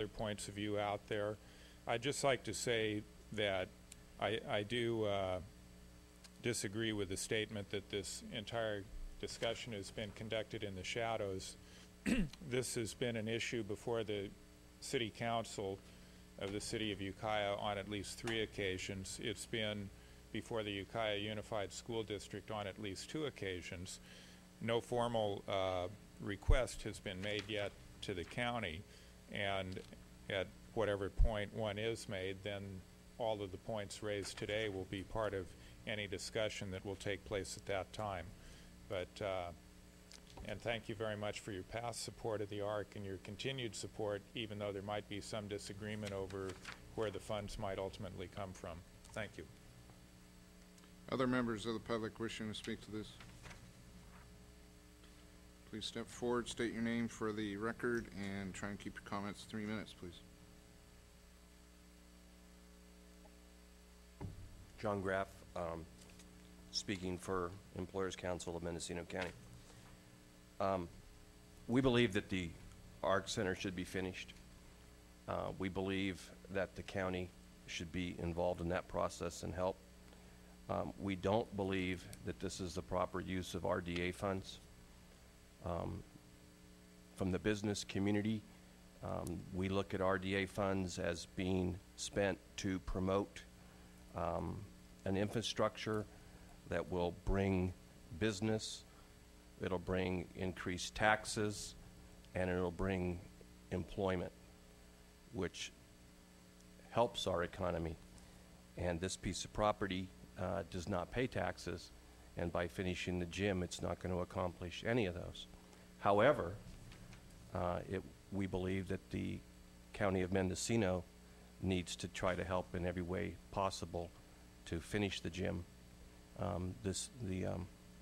points of view out there. I'd just like to say that I do disagree with the statement that this entire discussion has been conducted in the shadows. This has been an issue before the City Council of the City of Ukiah on at least 3 occasions. It's been before the Ukiah Unified School District on at least 2 occasions. No formal request has been made yet to the county, and at whatever point one is made, then all of the points raised today will be part of any discussion that will take place at that time. But and thank you very much for your past support of the ARC and your continued support, even though there might be some disagreement over where the funds might ultimately come from. Thank you. Other members of the public wishing to speak to this? Please step forward, state your name for the record, and try and keep your comments to 3 minutes, please. John Graff, speaking for Employers Council of Mendocino County. We believe that the ARC Center should be finished. We believe that the county should be involved in that process and help. We don't believe that this is the proper use of RDA funds. From the business community, we look at RDA funds as being spent to promote an infrastructure that will bring business, it'll bring increased taxes, and it'll bring employment, which helps our economy. And this piece of property does not pay taxes, and by finishing the gym, it's not going to accomplish any of those. However, we believe that the County of Mendocino needs to try to help in every way possible to finish the gym. The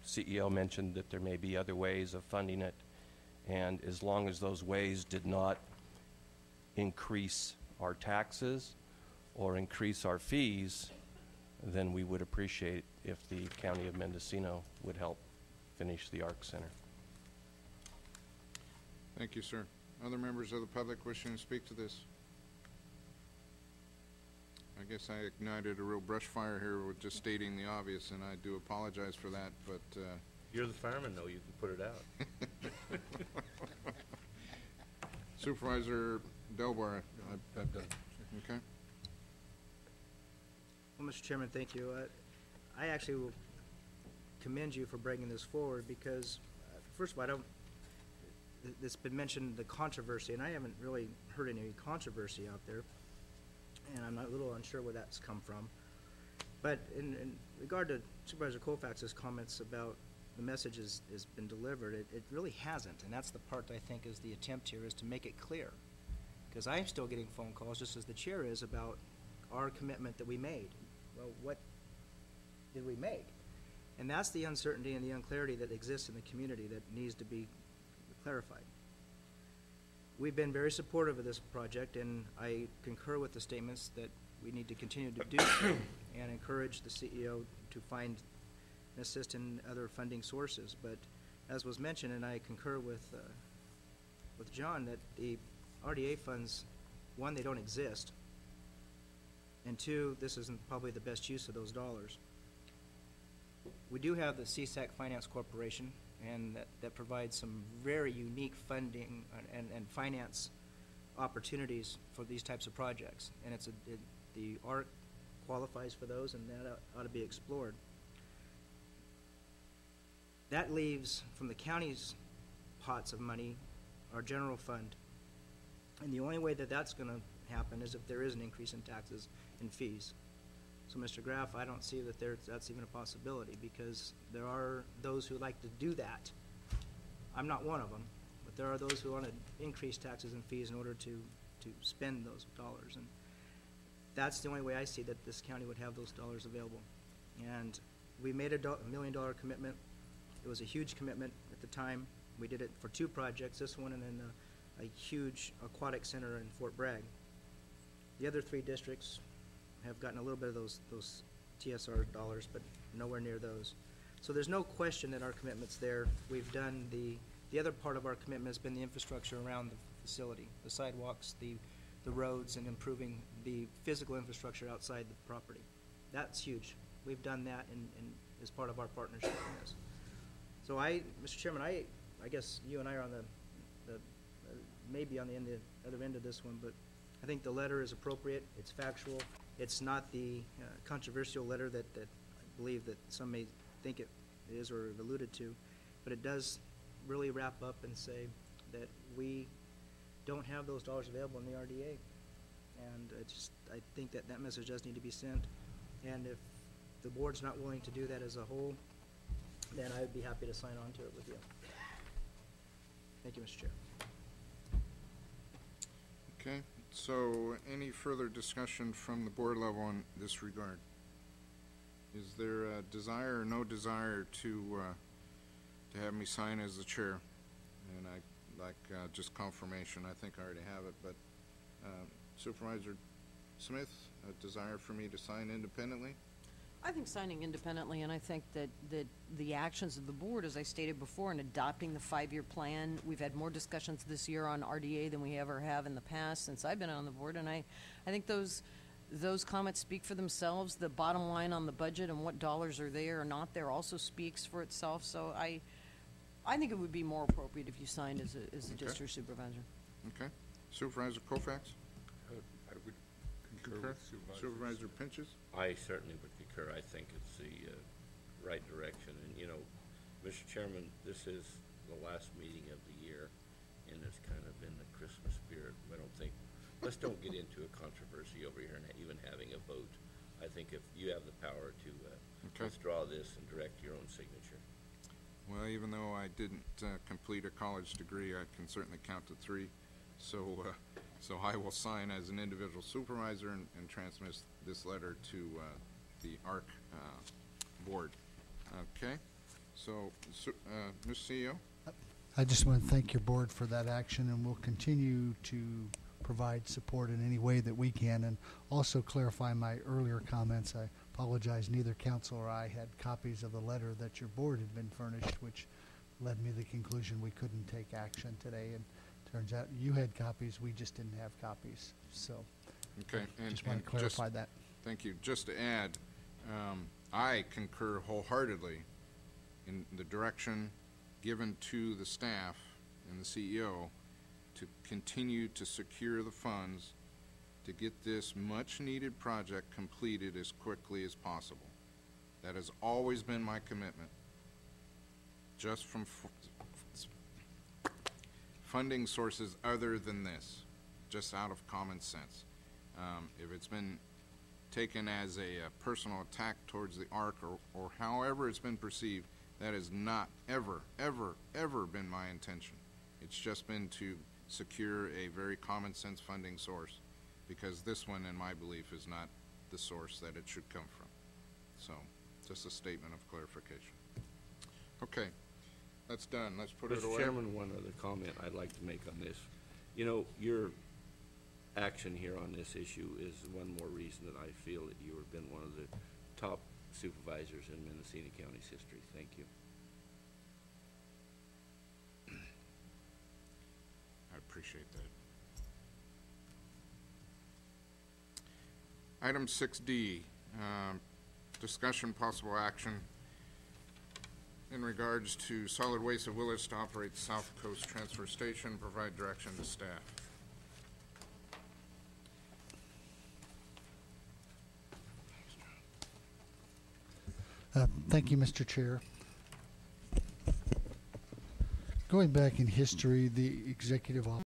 CEO mentioned that there may be other ways of funding it, and as long as those ways did not increase our taxes or increase our fees, then we would appreciate if the County of Mendocino would help finish the ARC Center. Thank you, sir. Other members of the public wishing to speak to this? I guess I ignited a real brush fire here with just stating the obvious, and I do apologize for that, but You're the fireman, though. You can put it out. Supervisor Delbar, I've done. Okay. Well, Mr. Chairman, thank you. I actually will commend you for bringing this forward because, first of all, it's been mentioned, the controversy, and I haven't really heard any controversy out there, and I'm a little unsure where that's come from. But in regard to Supervisor Colfax's comments about the message has been delivered, it really hasn't, and that's the part I think is the attempt here, is to make it clear. Because I'm still getting phone calls, just as the chair is, about our commitment that we made. Well, what did we make? And that's the uncertainty and the unclarity that exists in the community that needs to be clarified. We've been very supportive of this project, and I concur with the statements that we need to continue to do so and encourage the CEO to find and assist in other funding sources. But as was mentioned, and I concur with John, that the RDA funds, one, they don't exist, and two, this isn't probably the best use of those dollars. We do have the CSAC Finance Corporation, and that provides some very unique funding and finance opportunities for these types of projects. And the ARC qualifies for those, and that ought to be explored. That leaves, from the county's pots of money, our general fund. And the only way that that's going to happen is if there is an increase in taxes and fees. So, Mr. Graff, I don't see that that's even a possibility, because there are those who like to do that. I'm not one of them, but there are those who want to increase taxes and fees in order to spend those dollars. And that's the only way I see that this county would have those dollars available. And we made a $1 million commitment. It was a huge commitment at the time. We did it for 2 projects, this one and then a huge aquatic center in Fort Bragg. The other 3 districts have gotten a little bit of those TSR dollars, but nowhere near those. So there's no question that our commitment's there. We've done the other part of our commitment has been the infrastructure around the facility, the sidewalks, the the roads and improving the physical infrastructure outside the property. That's huge. We've done that as part of our partnership in this. So Mr. Chairman, I guess you and I are on the maybe on the other end of this one, but I think the letter is appropriate. It's factual. It's not the controversial letter that I believe that some may think it is or have alluded to, but it does really wrap up and say that we don't have those dollars available in the RDA. And I think that message does need to be sent. And if the board's not willing to do that as a whole, then I would be happy to sign on to it with you. Thank you, Mr. Chair. Okay, so any further discussion from the board level in this regard? Is there a desire or no desire to have me sign as the chair? And I'd like just confirmation. I think I already have it, but Supervisor Smith, a desire for me to sign independently? I think signing independently, and I think that the actions of the board, as I stated before, in adopting the 5-year plan, we've had more discussions this year on RDA than we ever have in the past since I've been on the board, and I think those comments speak for themselves. The bottom line on the budget and what dollars are there or not there also speaks for itself. So I think it would be more appropriate if you signed as a district supervisor. Okay. Supervisor Colfax? I would concur with Supervisor Pinches? I certainly would concur. I think it's the right direction. And, you know, Mr. Chairman, this is the last meeting of the year, and it's kind of in the Christmas spirit. Let's don't get into a controversy over here and even having a vote. I think if you have the power to withdraw this and direct your own signature. Well, even though I didn't complete a college degree, I can certainly count to 3. So I will sign as an individual supervisor and transmit this letter to the ARC board. Okay. So, Mr. CEO? I just want to thank your board for that action, and we'll continue to provide support in any way that we can, and also clarify my earlier comments. I apologize, neither council or I had copies of the letter that your board had been furnished, which led me to the conclusion we couldn't take action today, and turns out you had copies, we just didn't have copies. So Okay, just want to clarify that. Thank you. Just to add, I concur wholeheartedly in the direction given to the staff and the CEO to continue to secure the funds to get this much-needed project completed as quickly as possible. That has always been my commitment, just from funding sources other than this, just out of common sense. If it's been taken as a personal attack towards the ARC or however it's been perceived, that has not ever, ever, ever been my intention. It's just been to secure a very common sense funding source, because this one, in my belief, is not the source that it should come from. So, just a statement of clarification. Okay, that's done. Let's put it away. Mr. Chairman, one other comment I'd like to make on this. You know, your action here on this issue is one more reason that I feel that you have been one of the top supervisors in Mendocino County's history. Thank you. I appreciate that. Item 6D, discussion possible action in regards to Solid Waste of Willis to operate South Coast Transfer Station, provide direction to staff. Thank you, Mr. Chair. Going back in history, the executive office